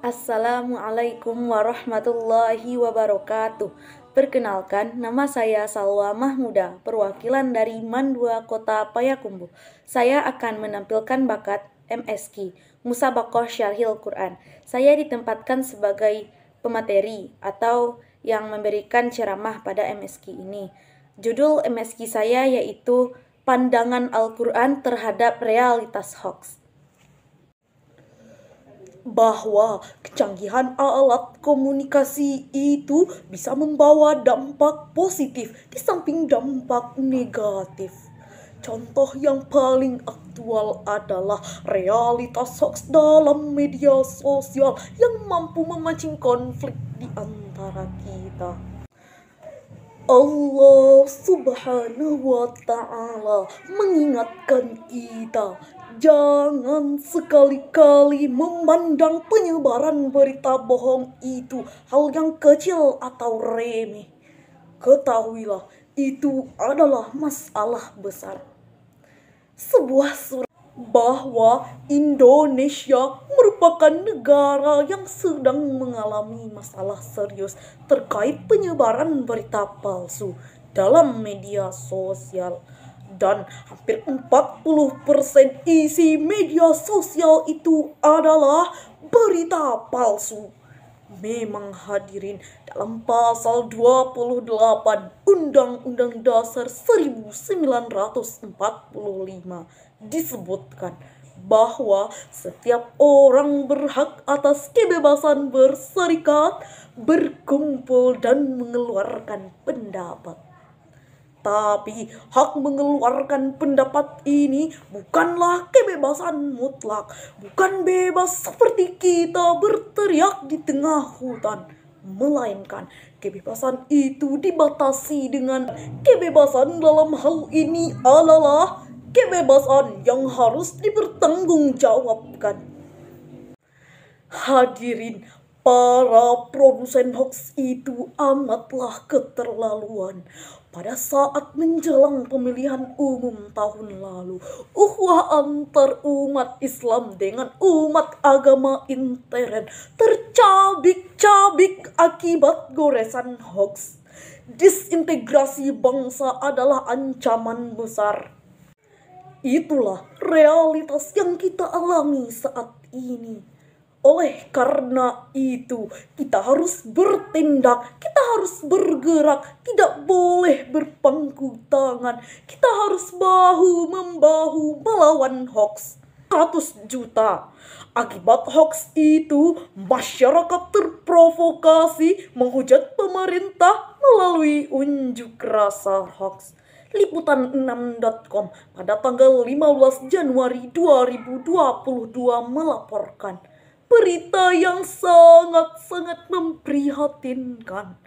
Assalamualaikum warahmatullahi wabarakatuh. Perkenalkan, nama saya Salwa Mahmuda, perwakilan dari Mandua Kota Payakumbuh. Saya akan menampilkan bakat MSQ, Musabaqah Syarhil Quran. Saya ditempatkan sebagai pemateri atau yang memberikan ceramah pada MSQ ini. Judul MSQ saya yaitu Pandangan Al-Quran terhadap Realitas Hoax. Bahwa kecanggihan alat komunikasi itu bisa membawa dampak positif di samping dampak negatif. Contoh yang paling aktual adalah realitas hoax dalam media sosial yang mampu memancing konflik di antara kita. Allah Subhanahu wa Ta'ala mengingatkan kita, jangan sekali-kali memandang penyebaran berita bohong itu hal yang kecil atau remeh. Ketahuilah, itu adalah masalah besar. Sebuah surat bahwa Indonesia merupakan negara yang sedang mengalami masalah serius terkait penyebaran berita palsu dalam media sosial. Dan hampir 40% isi media sosial itu adalah berita palsu. Memang hadirin, dalam pasal 28 Undang-Undang Dasar 1945 disebutkan bahwa setiap orang berhak atas kebebasan berserikat, berkumpul, dan mengeluarkan pendapat. Tapi hak mengeluarkan pendapat ini bukanlah kebebasan mutlak, bukan bebas seperti kita berteriak di tengah hutan, melainkan kebebasan itu dibatasi dengan kebebasan dalam hal ini adalah kebebasan yang harus dipertanggungjawabkan. Hadirin, para produsen hoax itu amatlah keterlaluan. Pada saat menjelang pemilihan umum tahun lalu, ukhuwah antar umat Islam dengan umat agama intern tercabik-cabik akibat goresan hoax. Disintegrasi bangsa adalah ancaman besar. Itulah realitas yang kita alami saat ini. Oleh karena itu, kita harus bertindak, kita harus bergerak, tidak boleh berpangku tangan. Kita harus bahu-membahu melawan hoax. 100 juta. Akibat hoax itu, masyarakat terprovokasi menghujat pemerintah melalui unjuk rasa hoax. Liputan6.com pada tanggal 15 Januari 2022 melaporkan berita yang sangat-sangat memprihatinkan,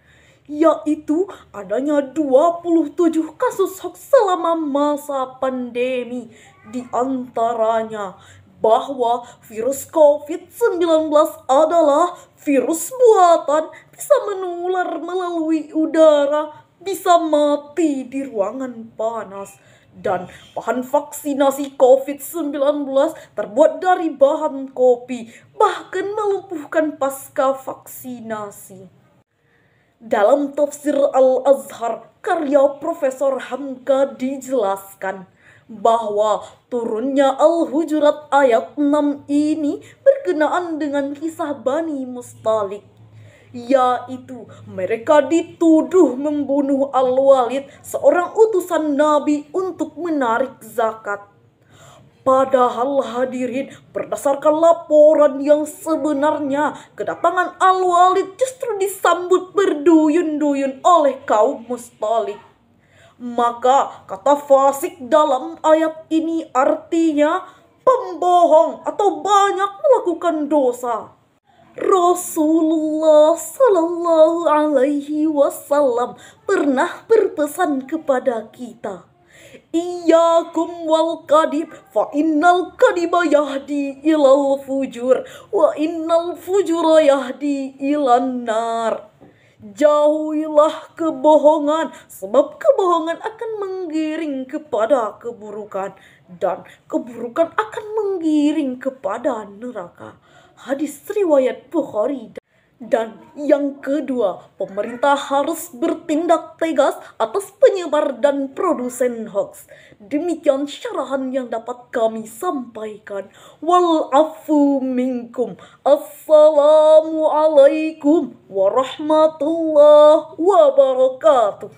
yaitu adanya 27 kasus hoax selama masa pandemi. Di antaranya bahwa virus COVID-19 adalah virus buatan, bisa menular melalui udara, bisa mati di ruangan panas. Dan bahan vaksinasi COVID-19 terbuat dari bahan kopi, bahkan melumpuhkan pasca vaksinasi. Dalam tafsir Al-Azhar, karya Profesor Hamka dijelaskan bahwa turunnya Al-Hujurat ayat 6 ini berkenaan dengan kisah Bani Mustalik, yaitu mereka dituduh membunuh Al-Walid, seorang utusan Nabi, untuk menarik zakat. Padahal hadirin, berdasarkan laporan yang sebenarnya, kedatangan Al-Walid justru disambut berduyun-duyun oleh kaum Mustalik. Maka kata fasik dalam ayat ini artinya pembohong atau banyak melakukan dosa. Rasulullah Sallallahu Alaihi Wasallam pernah berpesan kepada kita, "Iyyakum wal kadib, fa innal kadiba yahdi ilal fujur, wa innal fujura yahdi ilan nar." Jauhilah kebohongan, sebab kebohongan akan menggiring kepada keburukan, dan keburukan akan menggiring kepada neraka. hadis riwayat Bukhari. Dan yang kedua, pemerintah harus bertindak tegas atas penyebar dan produsen hoax. Demikian syarahan yang dapat kami sampaikan. Wal-afu minkum. Assalamualaikum warahmatullahi wabarakatuh.